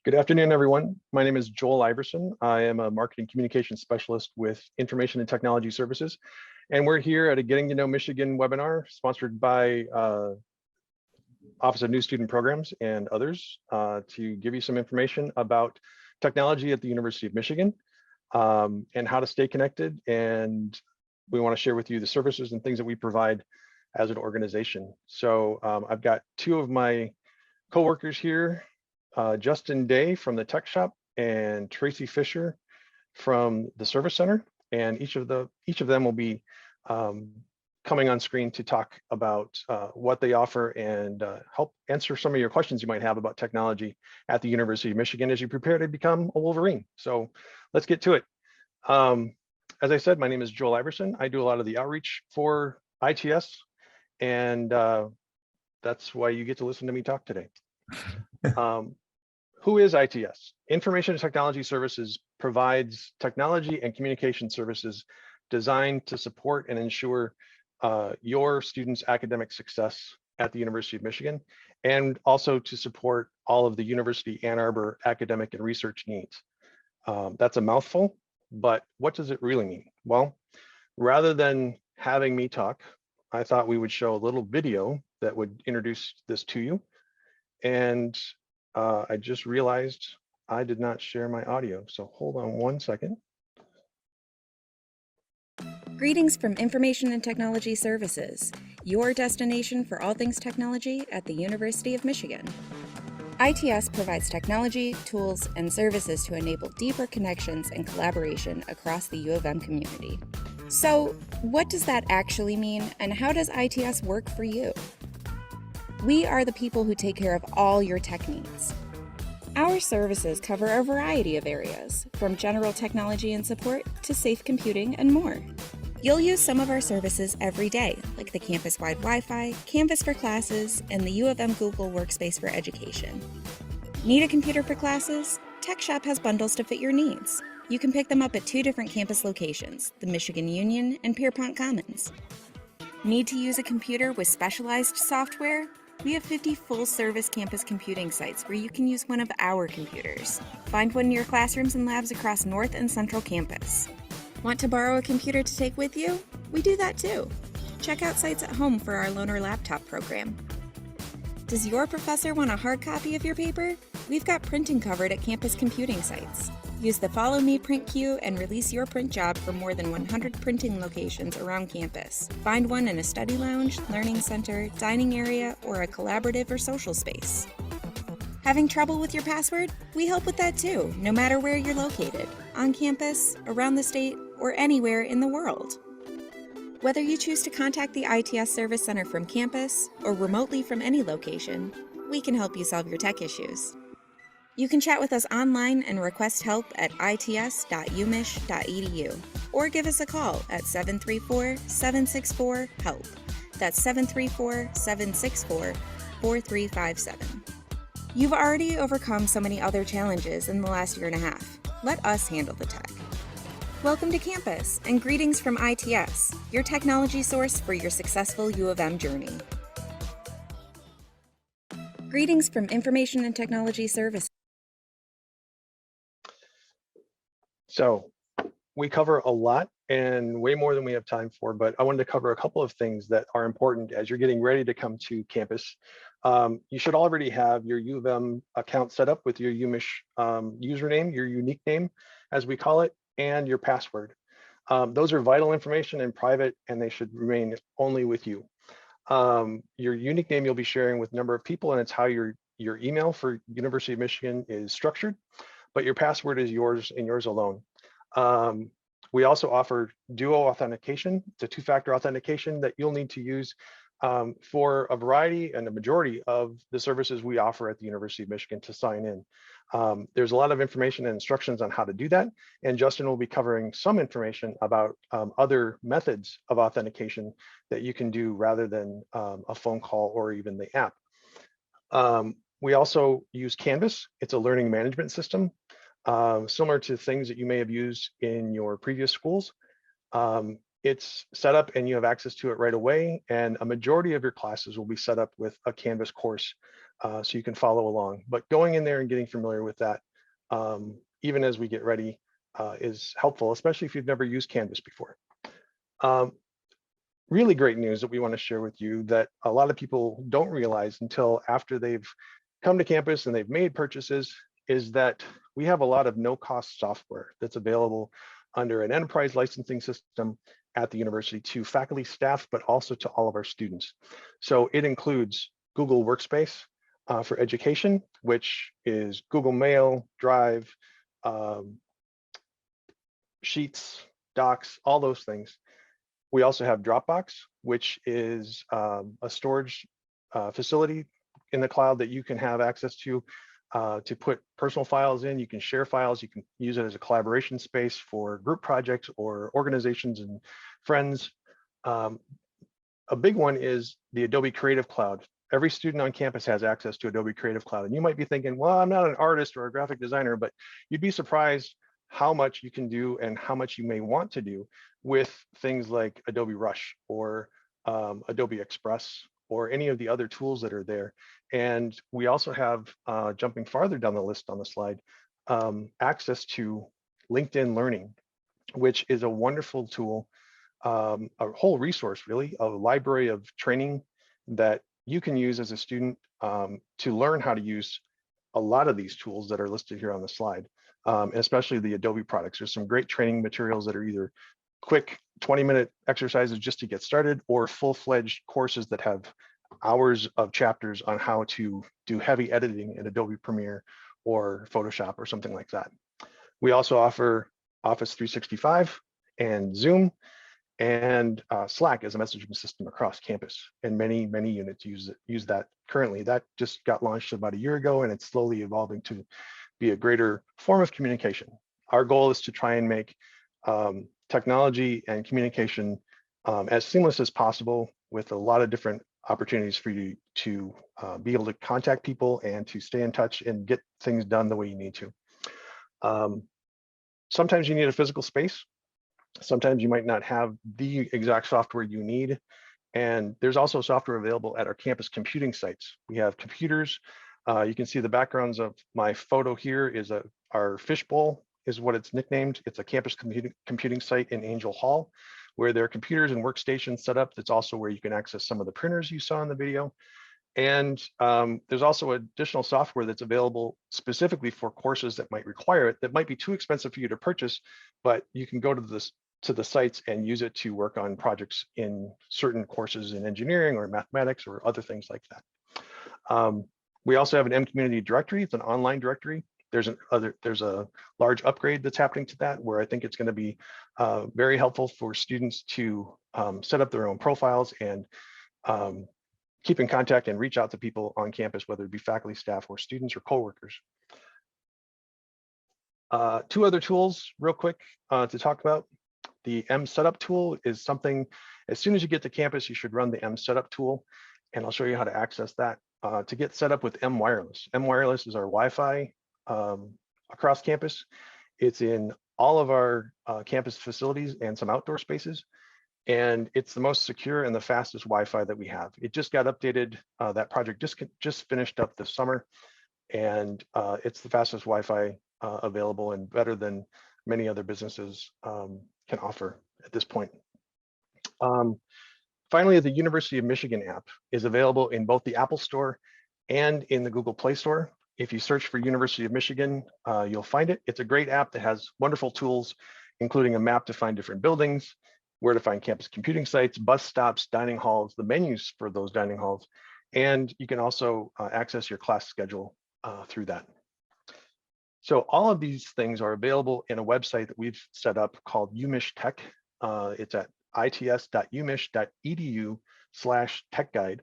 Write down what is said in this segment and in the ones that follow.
Good afternoon, everyone. My name is Joel Iverson. I am a marketing communications specialist with Information and Technology Services, and we're here at a Getting to Know Michigan webinar sponsored by Office of New Student Programs and others to give you some information about technology at the University of Michigan and how to stay connected. And we want to share with you the services and things that we provide as an organization. So I've got two of my coworkers here, Justin Day from the Tech Shop and Tracy Fisher from the Service Center, and each of them will be coming on screen to talk about what they offer and help answer some of your questions you might have about technology at the University of Michigan as you prepare to become a Wolverine. So let's get to it. As I said, my name is Joel Iverson. I do a lot of the outreach for ITS, and that's why you get to listen to me talk today. Who is ITS? Information and Technology Services provides technology and communication services designed to support and ensure your students' academic success at the University of Michigan, and also to support all of the University Ann Arbor academic and research needs. That's a mouthful, but what does it really mean? Well, rather than having me talk, I thought we would show a little video that would introduce this to you. And I just realized I did not share my audio, so hold on one second. Greetings from Information and Technology Services, your destination for all things technology at the University of Michigan. ITS provides technology, tools, and services to enable deeper connections and collaboration across the U of M community. So, what does that actually mean, and how does ITS work for you? We are the people who take care of all your tech needs. Our services cover a variety of areas, from general technology and support to safe computing and more. You'll use some of our services every day, like the campus-wide Wi-Fi, Canvas for classes, and the U of M Google Workspace for education. Need a computer for classes? Tech Shop has bundles to fit your needs. You can pick them up at 2 different campus locations, the Michigan Union and Pierpont Commons. Need to use a computer with specialized software? We have 50 full-service campus computing sites where you can use one of our computers. Find one in your classrooms and labs across North and Central Campus. Want to borrow a computer to take with you? We do that too. Check out Sites at Home for our loaner laptop program. Does your professor want a hard copy of your paper? We've got printing covered at campus computing sites. Use the Follow Me print queue and release your print job for more than 100 printing locations around campus. Find one in a study lounge, learning center, dining area, or a collaborative or social space. Having trouble with your password? We help with that too, no matter where you're located, on campus, around the state, or anywhere in the world. Whether you choose to contact the ITS Service Center from campus or remotely from any location, we can help you solve your tech issues. You can chat with us online and request help at its.umich.edu or give us a call at 734-764-HELP. That's 734-764-4357. You've already overcome so many other challenges in the last year and a half. Let us handle the tech. Welcome to campus, and greetings from ITS, your technology source for your successful U of M journey. Greetings from Information and Technology Services. So we cover a lot and way more than we have time for, but I wanted to cover a couple of things that are important as you're getting ready to come to campus. You should already have your U of M account set up with your UMich username, your unique name, as we call it, and your password. Those are vital information and private, and they should remain only with you. Your unique name you'll be sharing with a number of people, and it's how your email for University of Michigan is structured, but your password is yours and yours alone. We also offer duo authentication. It's a 2-factor authentication that you'll need to use for a variety and a majority of the services we offer at the University of Michigan to sign in. There's a lot of information and instructions on how to do that, and Justin will be covering some information about other methods of authentication that you can do rather than a phone call or even the app. We also use Canvas. It's a learning management system, similar to things that you may have used in your previous schools. It's set up and you have access to it right away, and a majority of your classes will be set up with a Canvas course so you can follow along. But going in there and getting familiar with that, even as we get ready, is helpful, especially if you've never used Canvas before. Really great news that we want to share with you that a lot of people don't realize until after they've come to campus and they've made purchases is that we have a lot of no-cost software that's available under an enterprise licensing system at the university to faculty, staff, but also to all of our students. So it includes Google Workspace for education, which is Google Mail, Drive, Sheets, Docs, all those things. We also have Dropbox, which is a storage facility in the cloud that you can have access to put personal files in. You can share files. You can use it as a collaboration space for group projects or organizations and friends. A big one is the Adobe Creative Cloud. Every student on campus has access to Adobe Creative Cloud. And you might be thinking, well, I'm not an artist or a graphic designer, but you'd be surprised how much you can do and how much you may want to do with things like Adobe Rush or Adobe Express or any of the other tools that are there. And we also have, jumping farther down the list on the slide, access to LinkedIn Learning, which is a wonderful tool, a whole resource really, a library of training that you can use as a student to learn how to use a lot of these tools that are listed here on the slide. Especially the Adobe products. There's some great training materials that are either quick 20-minute exercises just to get started or full-fledged courses that have hours of chapters on how to do heavy editing in Adobe Premiere or Photoshop or something like that. We also offer Office 365 and Zoom and Slack as a messaging system across campus. And many units use that currently. That just got launched about a year ago, and it's slowly evolving to be a greater form of communication. Our goal is to try and make technology and communication as seamless as possible, with a lot of different opportunities for you to be able to contact people and to stay in touch and get things done the way you need to. Sometimes you need a physical space. Sometimes you might not have the exact software you need. And there's also software available at our campus computing sites. We have computers. You can see the backgrounds of my photo here is our fishbowl is what it's nicknamed. It's a campus computing site in Angel Hall, where there are computers and workstations set up. That's also where you can access some of the printers you saw in the video. And there's also additional software that's available specifically for courses that might require it, that might be too expensive for you to purchase, but you can go to the sites and use it to work on projects in certain courses in engineering or mathematics or other things like that. We also have an M Community directory. It's an online directory. There's a large upgrade that's happening to that, where I think it's going to be very helpful for students to set up their own profiles and keep in contact and reach out to people on campus, whether it be faculty, staff, or students or coworkers. Two other tools real quick to talk about. The M Setup tool is something, as soon as you get to campus, you should run the M Setup tool, and I'll show you how to access that. To get set up with M Wireless. M Wireless is our Wi-Fi across campus. It's in all of our campus facilities and some outdoor spaces. And it's the most secure and the fastest Wi-Fi that we have. It just got updated. That project just finished up this summer, and it's the fastest Wi-Fi available and better than many other businesses can offer at this point. Finally, the University of Michigan app is available in both the Apple Store and in the Google Play Store. If you search for University of Michigan, you'll find it. It's a great app that has wonderful tools, including a map to find different buildings, where to find campus computing sites, bus stops, dining halls, the menus for those dining halls, and you can also access your class schedule through that. So all of these things are available in a website that we've set up called UMich Tech. It's at its.umich.edu/techguide.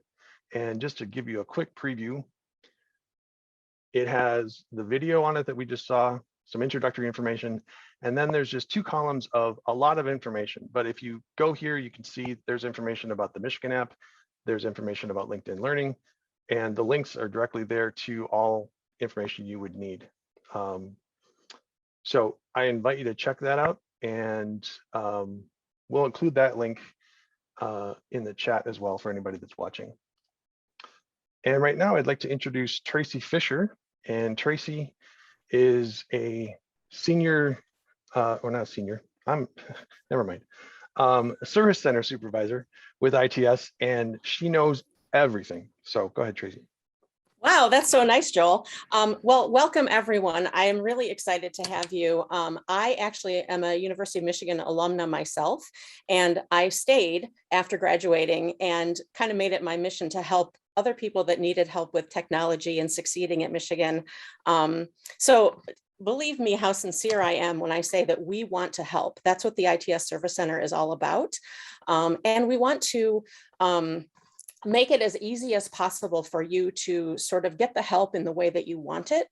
And just to give you a quick preview, it has the video on it that we just saw, some introductory information, and then there's just two columns of a lot of information. But if you go here, you can see there's information about the Michigan app, there's information about LinkedIn Learning, and the links are directly there to all information you would need. So I invite you to check that out, and we'll include that link in the chat as well for anybody that's watching. And right now I'd like to introduce Tracy Fisher. And Tracy is a senior, or not senior, never mind, service center supervisor with ITS, and she knows everything. So go ahead, Tracy. Wow, that's so nice, Joel. Well, welcome everyone. I am really excited to have you. I actually am a University of Michigan alumna myself, and I stayed after graduating and kind of made it my mission to help other people that needed help with technology and succeeding at Michigan. So believe me how sincere I am when I say that we want to help. That's what the ITS Service Center is all about. And we want to make it as easy as possible for you to sort of get the help in the way that you want it.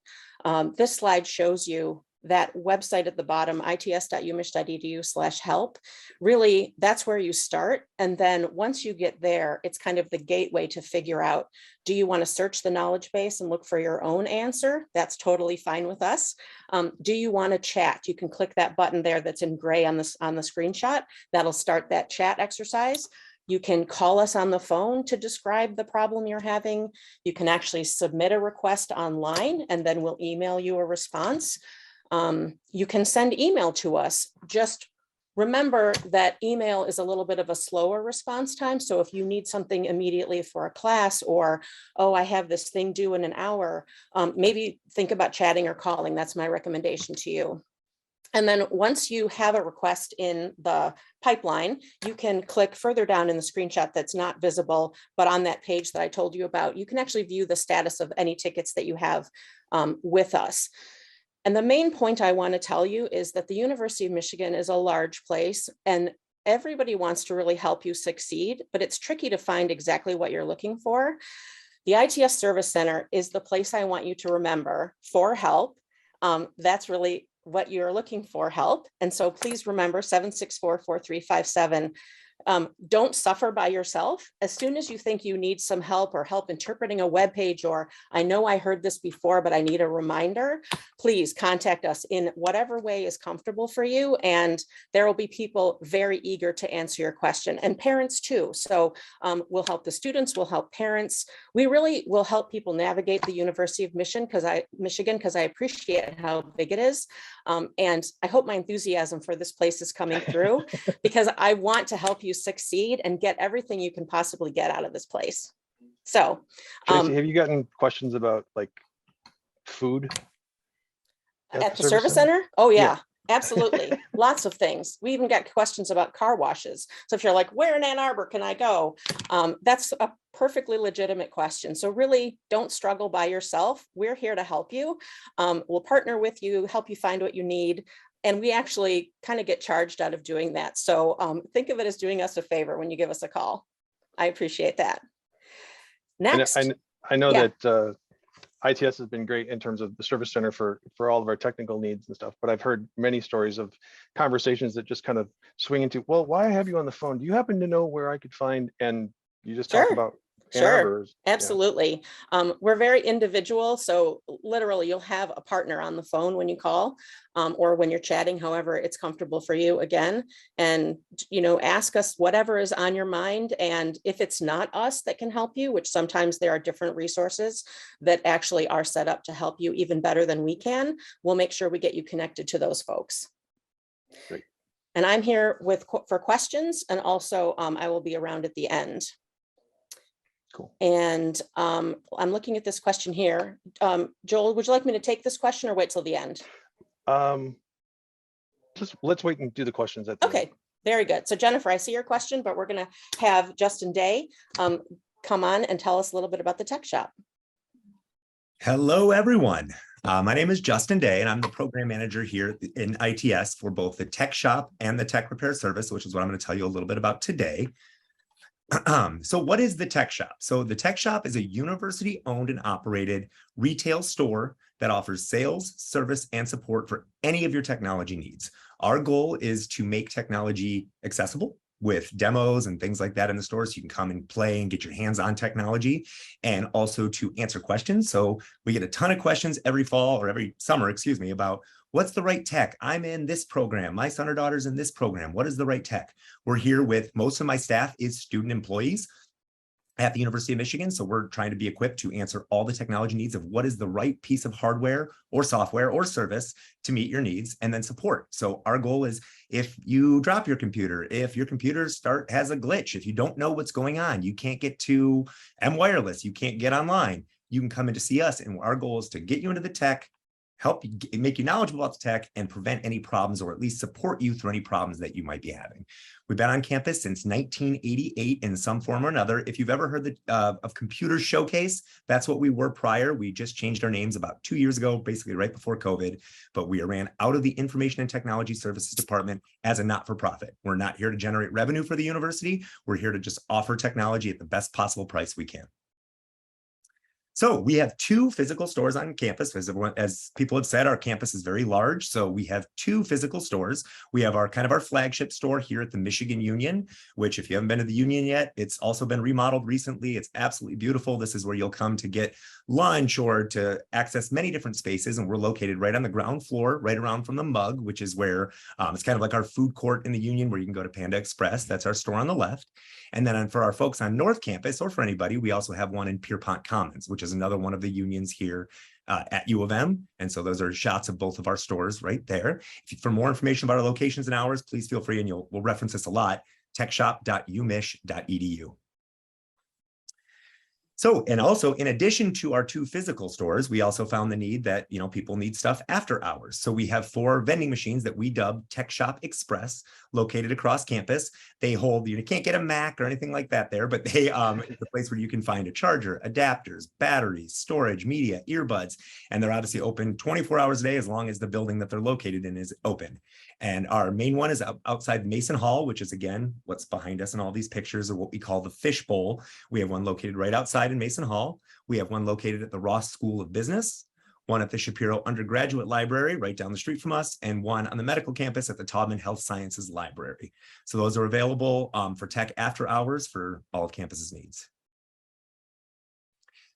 This slide shows you that website at the bottom, its.umich.edu/help. Really, that's where you start. And then once you get there, it's kind of the gateway to figure out, do you want to search the knowledge base and look for your own answer? That's totally fine with us. Do you want to chat? You can click that button there that's in gray on the screenshot. That'll start that chat exercise. You can call us on the phone to describe the problem you're having. You can actually submit a request online, and then we'll email you a response. You can send email to us. Just remember that email is a little bit of a slower response time. So if you need something immediately for a class, or, oh, I have this thing due in an hour, maybe think about chatting or calling. That's my recommendation to you. And then once you have a request in the pipeline, you can click further down in the screenshot that's not visible, but on that page that I told you about, you can actually view the status of any tickets that you have with us. And the main point I want to tell you is that the University of Michigan is a large place, and everybody wants to really help you succeed, but it's tricky to find exactly what you're looking for. The ITS Service Center is the place I want you to remember for help. That's really what you're looking for, help. And so please remember 764-4357. Don't suffer by yourself. As soon as you think you need some help or help interpreting a web page, or I know I heard this before, but I need a reminder, please contact us in whatever way is comfortable for you. And there will be people very eager to answer your question, and parents too. So we'll help the students, we'll help parents. We really will help people navigate the University of Michigan because I appreciate how big it is. And I hope my enthusiasm for this place is coming through because I want to help you succeed and get everything you can possibly get out of this place. So Tracy, have you gotten questions about like food at the service center? Oh yeah. Absolutely. Lots of things. We even got questions about car washes. So if you're like, where in Ann Arbor can I go? That's a perfectly legitimate question. So really don't struggle by yourself. We're here to help you. We'll partner with you, help you find what you need. And we actually kind of get charged out of doing that. So think of it as doing us a favor when you give us a call. I appreciate that. Next. And I know that ITS has been great in terms of the service center for all of our technical needs and stuff, but I've heard many stories of conversations that just kind of swing into, well, why have you on the phone? Do you happen to know where I could find, and you just talk about Ann Arbor. Absolutely. Yeah. We're very individual. So literally you'll have a partner on the phone when you call or when you're chatting, however it's comfortable for you again. And, ask us whatever is on your mind. And if it's not us that can help you, which sometimes there are different resources that actually are set up to help you even better than we can, we'll make sure we get you connected to those folks. Great. And I'm here for questions. And also I will be around at the end. Cool. And I'm looking at this question here. Joel, would you like me to take this question or wait till the end? Let's wait and do the questions at the end. Okay, very good. So Jennifer, I see your question, but we're going to have Justin Day come on and tell us a little bit about the tech shop. Hello, everyone. My name is Justin Day, and I'm the program manager here in ITS for both the tech shop and the tech repair service, which is what I'm going to tell you a little bit about today. So what is the tech shop? So the tech shop is a university owned and operated retail store that offers sales, service, and support for any of your technology needs. Our goal is to make technology accessible with demos and things like that in the store, so you can come and play and get your hands on technology, and also to answer questions. So we get a ton of questions every fall or every summer, about what's the right tech? I'm in this program. My son or daughter's in this program. What is the right tech? We're here with, most of my staff is student employees. at the University of Michigan. So we're trying to be equipped to answer all the technology needs of what is the right piece of hardware or software or service to meet your needs, and then support. So our goal is, if you drop your computer, if your computer has a glitch, if you don't know what's going on, you can't get to M-Wireless, you can't get online, you can come in to see us. And our goal is to get you into the tech, help you make you knowledgeable about the tech, and prevent any problems, or at least support you through any problems that you might be having. We've been on campus since 1988 in some form or another. If you've ever heard of Computer Showcase, that's what we were prior. We just changed our names about 2 years ago, basically right before COVID, but we ran out of the Information and Technology Services Department as a not-for-profit. We're not here to generate revenue for the university. We're here to just offer technology at the best possible price we can. So we have 2 physical stores on campus. As people have said, our campus is very large. So we have 2 physical stores. We have our flagship store here at the Michigan Union, which, if you haven't been to the Union yet, it's also been remodeled recently. It's absolutely beautiful. This is where you'll come to get lunch or to access many different spaces. And we're located right on the ground floor, right around from the Mug, which is where it's kind of like our food court in the Union, where you can go to Panda Express. That's our store on the left. And then for our folks on North Campus, or for anybody, we also have one in Pierpont Commons, which is another one of the unions here at U of M. And so those are shots of both of our stores right there. For more information about our locations and hours, please feel free, and we'll reference this a lot, techshop.umich.edu. So, and also, in addition to our 2 physical stores, we also found the need that, people need stuff after hours. So we have 4 vending machines that we dub Tech Shop Express, located across campus. They hold, you can't get a Mac or anything like that there, but they it's a place where you can find a charger, adapters, batteries, storage, media, earbuds, and they're obviously open 24 hours a day, as long as the building that they're located in is open. And our main one is outside Mason Hall, which is, again, what's behind us in all these pictures, are what we call the Fishbowl. We have one located right outside in Mason Hall. We have one located at the Ross School of Business, one at the Shapiro Undergraduate Library right down the street from us, and one on the medical campus at the Taubman Health Sciences Library. So those are available for tech after hours for all of campus's needs.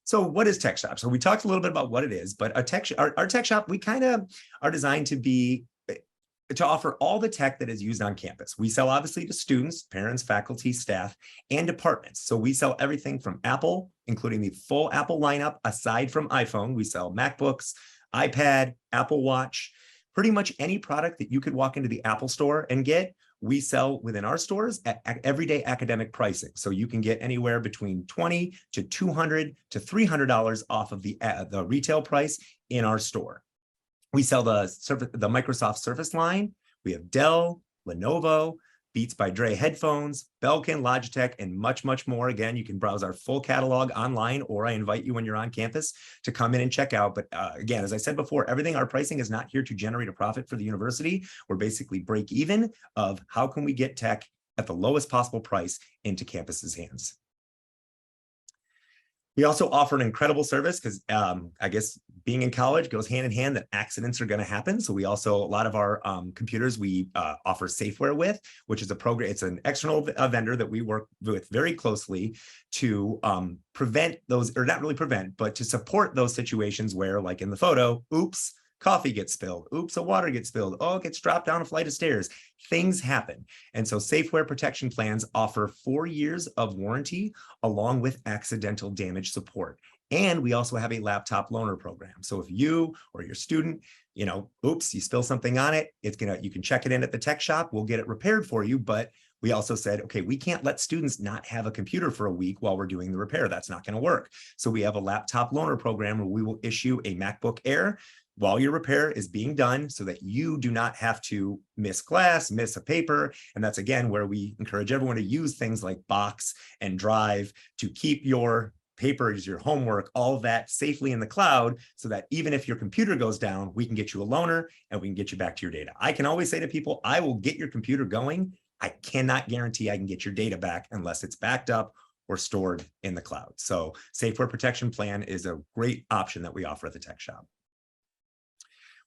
So what is Tech Shop? So we talked a little bit about what it is, but our Tech Shop, we kind of are designed to offer all the tech that is used on campus. We sell, obviously, to students, parents, faculty, staff, and departments. So we sell everything from Apple, including the full Apple lineup. Aside from iPhone, we sell MacBooks, iPad, Apple Watch, pretty much any product that you could walk into the Apple store and get, we sell within our stores at everyday academic pricing. So you can get anywhere between $20 to $200 to $300 off of the retail price in our store. We sell the Microsoft Surface line. We have Dell, Lenovo, Beats by Dre headphones, Belkin, Logitech, and much, much more. Again, you can browse our full catalog online, or I invite you when you're on campus to come in and check out. But again, as I said before, our pricing is not here to generate a profit for the university. We're basically break even of how can we get tech at the lowest possible price into campus's hands. We also offer an incredible service because I guess being in college goes hand in hand that accidents are going to happen. So we also, a lot of our computers, we offer Safeware with, which is a program. It's an external vendor that we work with very closely to prevent those, or not really prevent, but to support those situations where, like in the photo, oops, coffee gets spilled. Oops, a water gets spilled. Oh, it gets dropped down a flight of stairs. Things happen. And so Safeware protection plans offer 4 years of warranty along with accidental damage support. And we also have a laptop loaner program. So if you or your student, oops, you spill something on it, you can check it in at the tech shop. We'll get it repaired for you. But we also said, okay, we can't let students not have a computer for a week while we're doing the repair. That's not going to work. So we have a laptop loaner program where we will issue a MacBook Air while your repair is being done so that you do not have to miss class, miss a paper. And that's, again, where we encourage everyone to use things like Box and Drive to keep your papers, your homework, all of that safely in the cloud, so that even if your computer goes down, we can get you a loaner and we can get you back to your data. I can always say to people, I will get your computer going. I cannot guarantee I can get your data back unless it's backed up or stored in the cloud. So Safeware Protection Plan is a great option that we offer at the Tech Shop.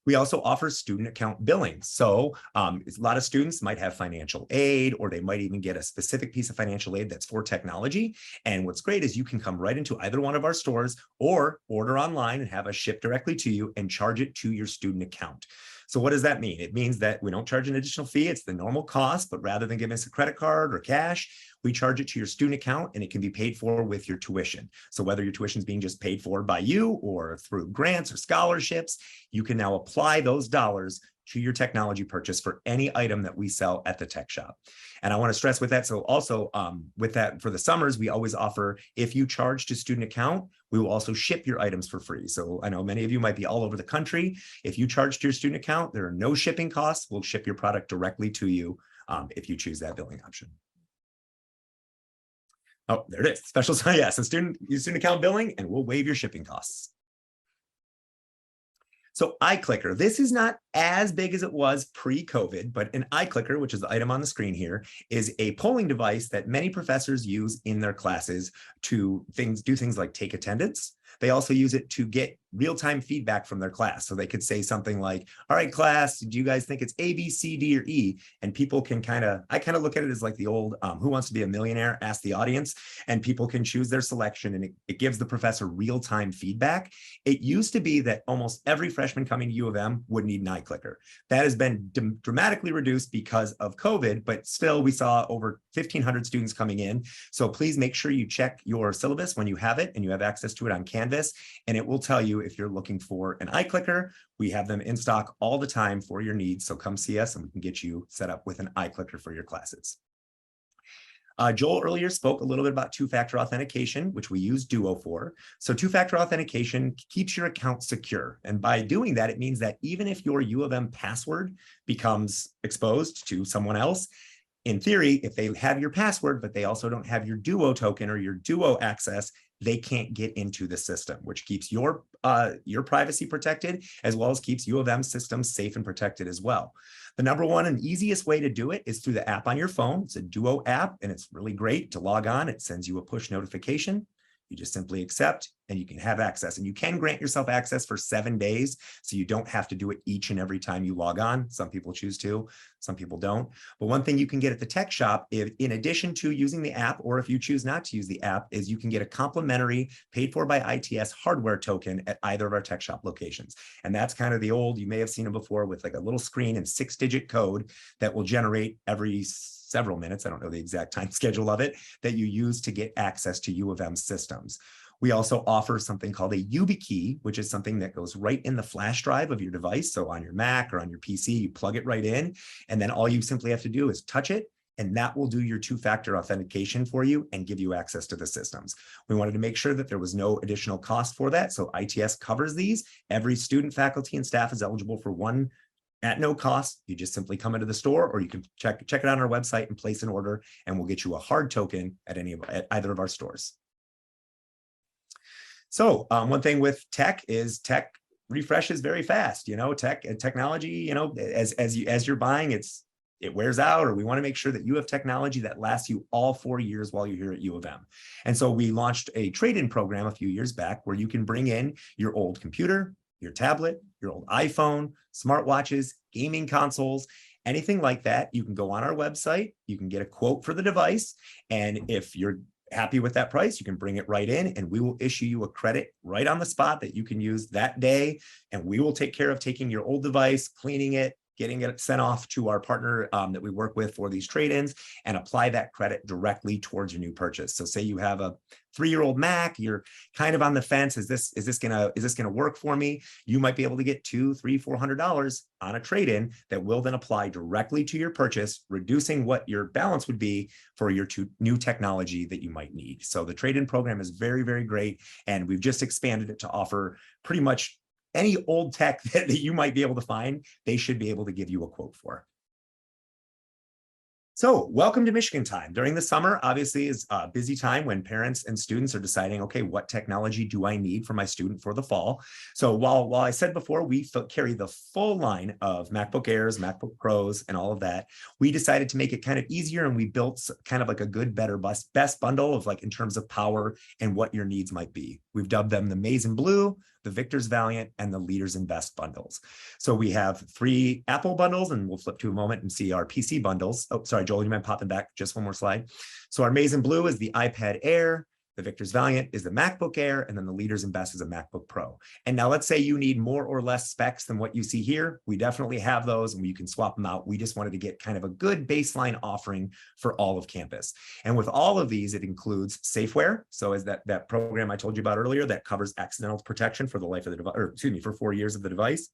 We also offer student account billing. So a lot of students might have financial aid, or they might even get a specific piece of financial aid that's for technology. And what's great is you can come right into either one of our stores or order online and have us ship directly to you and charge it to your student account. So what does that mean? It means that we don't charge an additional fee. It's the normal cost, but rather than giving us a credit card or cash, we charge it to your student account and it can be paid for with your tuition. So whether your tuition is being just paid for by you or through grants or scholarships, you can now apply those dollars to your technology purchase for any item that we sell at the tech shop. And I want to stress with that. So also with that, for the summers, we always offer, if you charge to student account, we will also ship your items for free. So I know many of you might be all over the country. If you charge to your student account, there are no shipping costs. We'll ship your product directly to you if you choose that billing option. Oh, there it is. Special, yeah, so student account billing, and we'll waive your shipping costs. So iClicker, this is not as big as it was pre-COVID, but an iClicker, which is the item on the screen here, is a polling device that many professors use in their classes to do things like take attendance. They also use it to get real-time feedback from their class. So they could say something like, all right, class, do you guys think it's A, B, C, D, or E? And people can I kind of look at it as like the old Who Wants to Be a Millionaire? Ask the audience, and people can choose their selection, and it gives the professor real-time feedback. It used to be that almost every freshman coming to U of M would need an iClicker. That has been dramatically reduced because of COVID, but still we saw over 1,500 students coming in. So please make sure you check your syllabus when you have it and you have access to it on Canvas, and it will tell you if you're looking for an iClicker. We have them in stock all the time for your needs. So come see us and we can get you set up with an iClicker for your classes. Joel earlier spoke a little bit about two-factor authentication, which we use Duo for. So two-factor authentication keeps your account secure. And by doing that, it means that even if your U of M password becomes exposed to someone else, in theory, if they have your password, but they also don't have your Duo token or your Duo access, they can't get into the system, which keeps your privacy protected, as well as keeps U of M systems safe and protected as well. The number one and easiest way to do it is through the app on your phone. It's a Duo app, and it's really great to log on. It sends you a push notification. You just simply accept and you can have access, and you can grant yourself access for 7 days. So you don't have to do it each and every time you log on. Some people choose to, some people don't. But one thing you can get at the tech shop, in addition to using the app, or if you choose not to use the app, is you can get a complimentary paid for by ITS hardware token at either of our tech shop locations. And that's kind of the old, you may have seen it before, with like a little screen and 6-digit code that will generate every several minutes, I don't know the exact time schedule of it, that you use to get access to U of M systems. We also offer something called a YubiKey, which is something that goes right in the flash drive of your device. So on your Mac or on your PC, you plug it right in, and then all you simply have to do is touch it, and that will do your two-factor authentication for you and give you access to the systems. We wanted to make sure that there was no additional cost for that. So ITS covers these. Every student, faculty, and staff is eligible for one at no cost. You just simply come into the store, or you can check it out on our website and place an order, and we'll get you a hard token at either of our stores. So one thing with tech is tech refreshes very fast. You know, technology, you know, as you're buying, it wears out, or we want to make sure that you have technology that lasts you all 4 years while you're here at U of M. And so we launched a trade-in program a few years back where you can bring in your old computer, your tablet, your old iPhone, smartwatches, gaming consoles, anything like that. You can go on our website, you can get a quote for the device, and if you're happy with that price, you can bring it right in, and we will issue you a credit right on the spot that you can use that day, and we will take care of taking your old device, cleaning it, getting it sent off to our partner that we work with for these trade-ins, and apply that credit directly towards your new purchase. So say you have a 3-year-old Mac, you're kind of on the fence, is this gonna work for me? You might be able to get $200, $300, $400 on a trade-in that will then apply directly to your purchase, reducing what your balance would be for your new technology that you might need. So the trade-in program is very, very great, and we've just expanded it to offer pretty much any old tech that you might be able to find. They should be able to give you a quote for. So welcome to Michigan Time. During the summer, obviously, is a busy time when parents and students are deciding, okay, what technology do I need for my student for the fall? So while I said before, we carry the full line of MacBook Airs, MacBook Pros, and all of that, we decided to make it kind of easier, and we built kind of like a good, better, best bundle of like in terms of power and what your needs might be. We've dubbed them the Maize and Blue, the Victor's Valiant, and the Leaders and Best bundles. So we have 3 Apple bundles, and we'll flip to a moment and see our PC bundles. Oh, sorry, Joel, you might pop them back just one more slide. So our Maize and Blue is the iPad Air, The Victor's Valiant is the MacBook Air, and then the Leaders and Best is a MacBook Pro. And now let's say you need more or less specs than what you see here. We definitely have those and you can swap them out. We just wanted to get kind of a good baseline offering for all of campus. And with all of these, it includes Safeware. So as that program I told you about earlier that covers accidental protection for the life of the device, or excuse me, for 4 years of the device.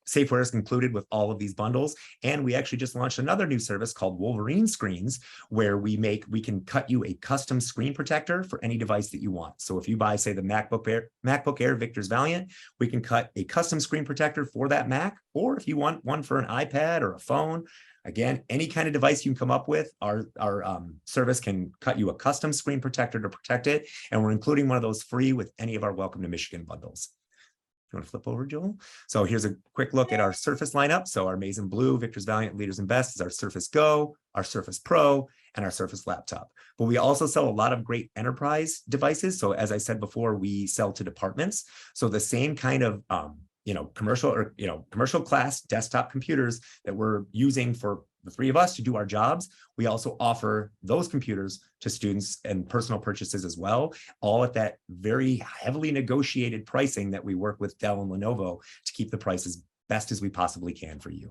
Safeware is included with all of these bundles. And we actually just launched another new service called Wolverine Screens, where we can cut you a custom screen protector for any device that you want. So if you buy, say, the MacBook Air Victor's Valiant, we can cut a custom screen protector for that Mac, or if you want one for an iPad or a phone, again, any kind of device you can come up with, our service can cut you a custom screen protector to protect it. And we're including one of those free with any of our Welcome to Michigan bundles. You want to flip over, Joel? So here's a quick look at our Surface lineup. So our Maize and Blue, Victor's Valiant, Leaders and Best is our Surface Go, our Surface Pro, and our Surface Laptop. But we also sell a lot of great enterprise devices. So as I said before, we sell to departments. So the same kind of commercial class desktop computers that we're using for the three of us to do our jobs, we also offer those computers to students and personal purchases as well, all at that very heavily negotiated pricing that we work with Dell and Lenovo to keep the prices best as we possibly can for you.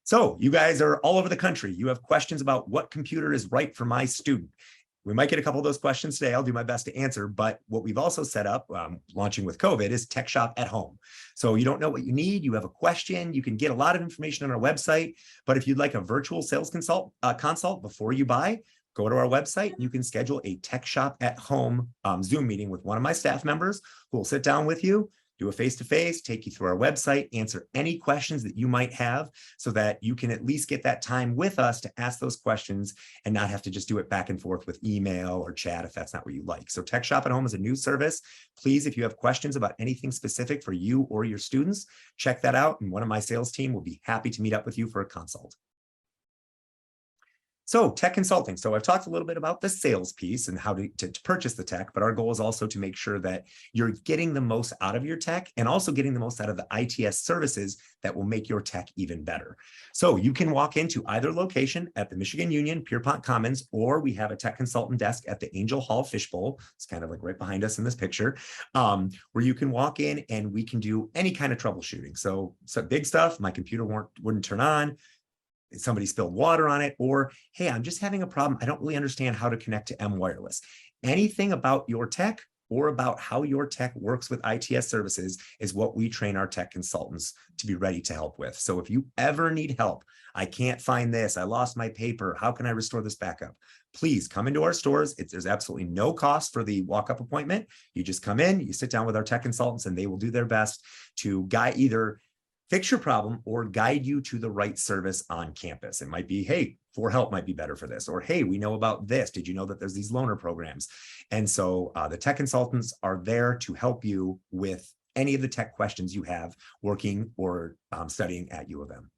So you guys are all over the country. You have questions about what computer is right for my student. We might get a couple of those questions today. I'll do my best to answer. But what we've also set up, launching with COVID, is Tech Shop at Home. So you don't know what you need, you have a question, you can get a lot of information on our website. But if you'd like a virtual sales consult before you buy, go to our website. You can schedule a Tech Shop at Home Zoom meeting with one of my staff members who will sit down with you, do a face-to-face, take you through our website, answer any questions that you might have so that you can at least get that time with us to ask those questions and not have to just do it back and forth with email or chat if that's not what you like. So Tech Shop at Home is a new service. Please, if you have questions about anything specific for you or your students, check that out. And one of my sales team will be happy to meet up with you for a consult. So tech consulting. So I've talked a little bit about the sales piece and how to purchase the tech, but our goal is also to make sure that you're getting the most out of your tech and also getting the most out of the ITS services that will make your tech even better. So you can walk into either location at the Michigan Union, Pierpont Commons, or we have a tech consultant desk at the Angel Hall Fishbowl. It's kind of like right behind us in this picture, where you can walk in and we can do any kind of troubleshooting. So big stuff, my computer wouldn't turn on, somebody spilled water on it, or, hey, I'm just having a problem. I don't really understand how to connect to M Wireless. Anything about your tech or about how your tech works with ITS services is what we train our tech consultants to be ready to help with. So if you ever need help, I can't find this, I lost my paper, how can I restore this backup? Please come into our stores. There's absolutely no cost for the walk-up appointment. You just come in, you sit down with our tech consultants, and they will do their best to either fix your problem or guide you to the right service on campus. It might be, hey, 4Help might be better for this, or hey, we know about this. Did you know that there's these loaner programs? And so the tech consultants are there to help you with any of the tech questions you have working or studying at U of M.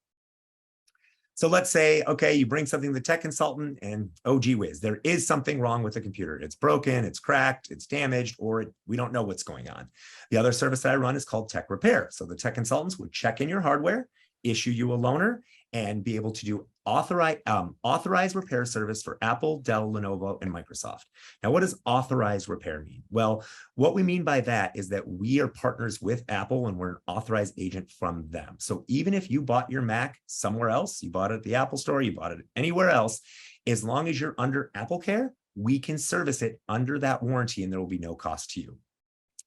So let's say, okay, you bring something to the tech consultant and, oh, gee whiz, there is something wrong with the computer. It's broken, it's cracked, it's damaged, or we don't know what's going on. The other service that I run is called Tech Repair. So the tech consultants would check in your hardware, issue you a loaner, and be able to do authorized repair service for Apple, Dell, Lenovo, and Microsoft. Now, what does authorized repair mean? Well, what we mean by that is that we are partners with Apple and we're an authorized agent from them. So even if you bought your Mac somewhere else, you bought it at the Apple store, you bought it anywhere else, as long as you're under Apple Care, we can service it under that warranty and there will be no cost to you.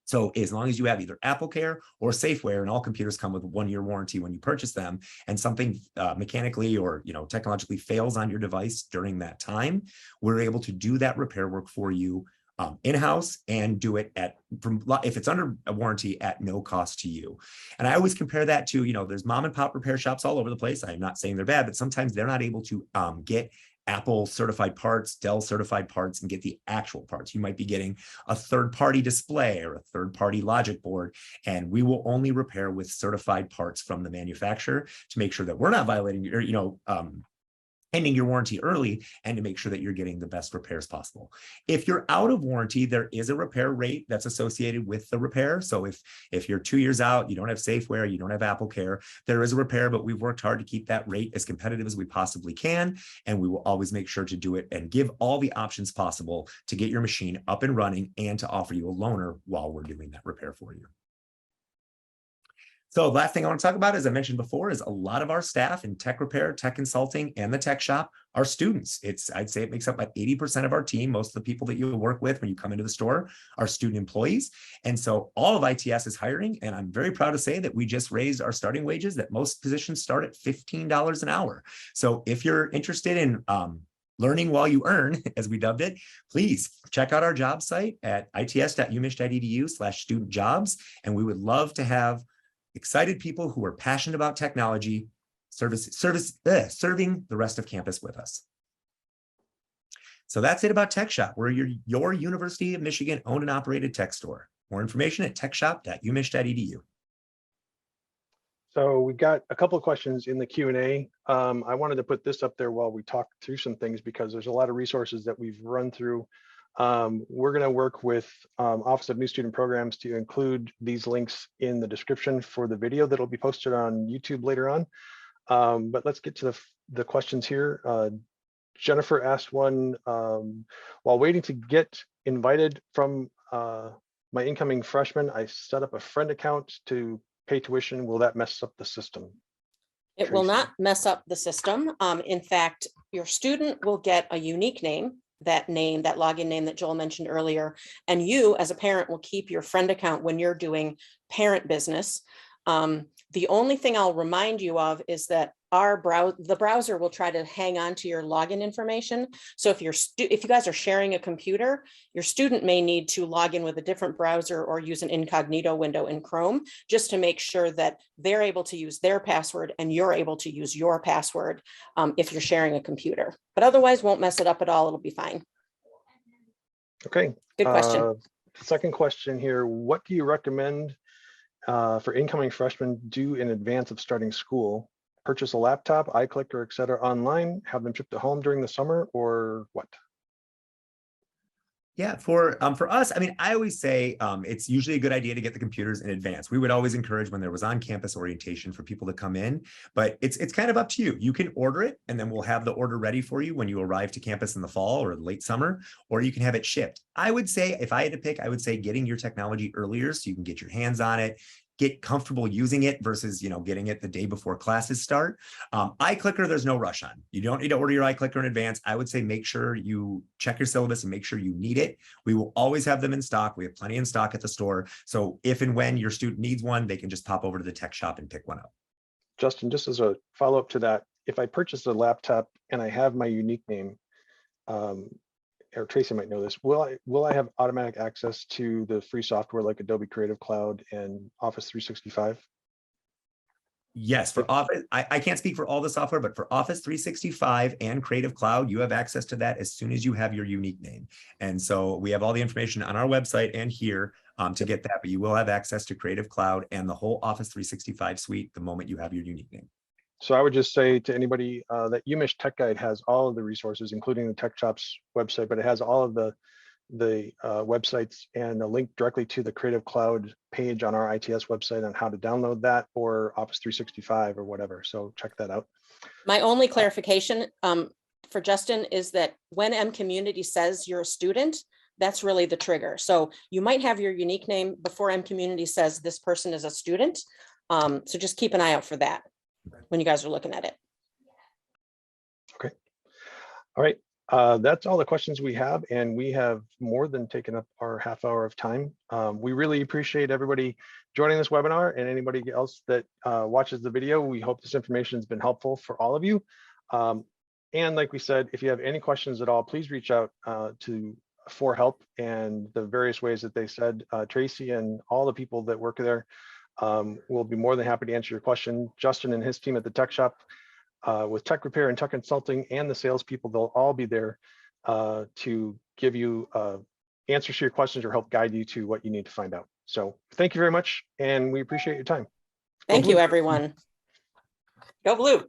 So as long as you have either Apple Care or Safeware, and all computers come with a 1-year warranty when you purchase them, and something mechanically or technologically fails on your device during that time, we're able to do that repair work for you in-house and do it if it's under a warranty at no cost to you. And I always compare that to, there's mom and pop repair shops all over the place. I'm not saying they're bad, but sometimes they're not able to get Apple certified parts, Dell certified parts, and get the actual parts. You might be getting a third-party display or a third-party logic board, and we will only repair with certified parts from the manufacturer to make sure that we're not violating ending your warranty early and to make sure that you're getting the best repairs possible. If you're out of warranty, there is a repair rate that's associated with the repair. So if you're 2 years out, you don't have Safeware, you don't have Apple Care, there is a repair, but we've worked hard to keep that rate as competitive as we possibly can. And we will always make sure to do it and give all the options possible to get your machine up and running and to offer you a loaner while we're doing that repair for you. So the last thing I want to talk about, as I mentioned before, is a lot of our staff in tech repair, tech consulting, and the tech shop are students. I'd say it makes up about 80% of our team. Most of the people that you work with when you come into the store are student employees. And so all of ITS is hiring. And I'm very proud to say that we just raised our starting wages, that most positions start at $15 an hour. So if you're interested in learning while you earn, as we dubbed it, please check out our job site at its.umich.edu/student-jobs. And we would love to have excited people who are passionate about technology, serving the rest of campus with us. So that's it about Tech Shop. We're your University of Michigan owned and operated tech store. More information at techshop.umich.edu. So we've got a couple of questions in the Q&A. I wanted to put this up there while we talk through some things because there's a lot of resources that we've run through. We're going to work with Office of New Student Programs to include these links in the description for the video that'll be posted on YouTube later on. But let's get to the questions here. Jennifer asked one, while waiting to get invited from my incoming freshman, I set up a friend account to pay tuition. Will that mess up the system? It will not mess up the system. In fact, your student will get a unique name, that login name that Joel mentioned earlier, and you as a parent will keep your friend account when you're doing parent business. The only thing I'll remind you of is that the browser will try to hang on to your login information. So if you guys are sharing a computer, your student may need to log in with a different browser or use an incognito window in Chrome, just to make sure that they're able to use their password and you're able to use your password if you're sharing a computer. But otherwise, won't mess it up at all. It'll be fine. Okay. Good question. Second question here. What do you recommend for incoming freshmen do in advance of starting school? Purchase a laptop, iClicker, et cetera, online, have them shipped to home during the summer, or what? Yeah, for us, I mean, I always say it's usually a good idea to get the computers in advance. We would always encourage when there was on-campus orientation for people to come in, but it's kind of up to you. You can order it, and then we'll have the order ready for you when you arrive to campus in the fall or late summer, or you can have it shipped. I would say, if I had to pick, I would say getting your technology earlier so you can get your hands on it, get comfortable using it versus, getting it the day before classes start. iClicker, there's no rush on. You don't need to order your iClicker in advance. I would say make sure you check your syllabus and make sure you need it. We will always have them in stock. We have plenty in stock at the store. So if and when your student needs one, they can just pop over to the tech shop and pick one up. Justin, just as a follow-up to that, if I purchase a laptop and I have my unique name, or Tracy might know this, will I have automatic access to the free software like Adobe Creative Cloud and Office 365? Yes, for Office, I can't speak for all the software, but for Office 365 and Creative Cloud, you have access to that as soon as you have your unique name. And so we have all the information on our website and here to get that, but you will have access to Creative Cloud and the whole Office 365 suite the moment you have your unique name. So I would just say to anybody that UMich Tech Guide has all of the resources, including the Tech Shop's website, but it has all of the websites and a link directly to the Creative Cloud page on our ITS website on how to download that, or Office 365 or whatever. So check that out. My only clarification for Justin is that when M Community says you're a student, that's really the trigger. So you might have your unique name before M Community says this person is a student. So just keep an eye out for that when you guys are looking at it. Okay. All right. That's all the questions we have, and we have more than taken up our half hour of time. We really appreciate everybody joining this webinar, and anybody else that watches the video. We hope this information has been helpful for all of you. And like we said, if you have any questions at all, please reach out for help and the various ways that they said. Tracy and all the people that work there will be more than happy to answer your question. Justin and his team at the Tech Shop with tech repair and tech consulting and the salespeople, they'll all be there to give you answers to your questions or help guide you to what you need to find out. So thank you very much, and we appreciate your time. Thank you, everyone. Go Blue.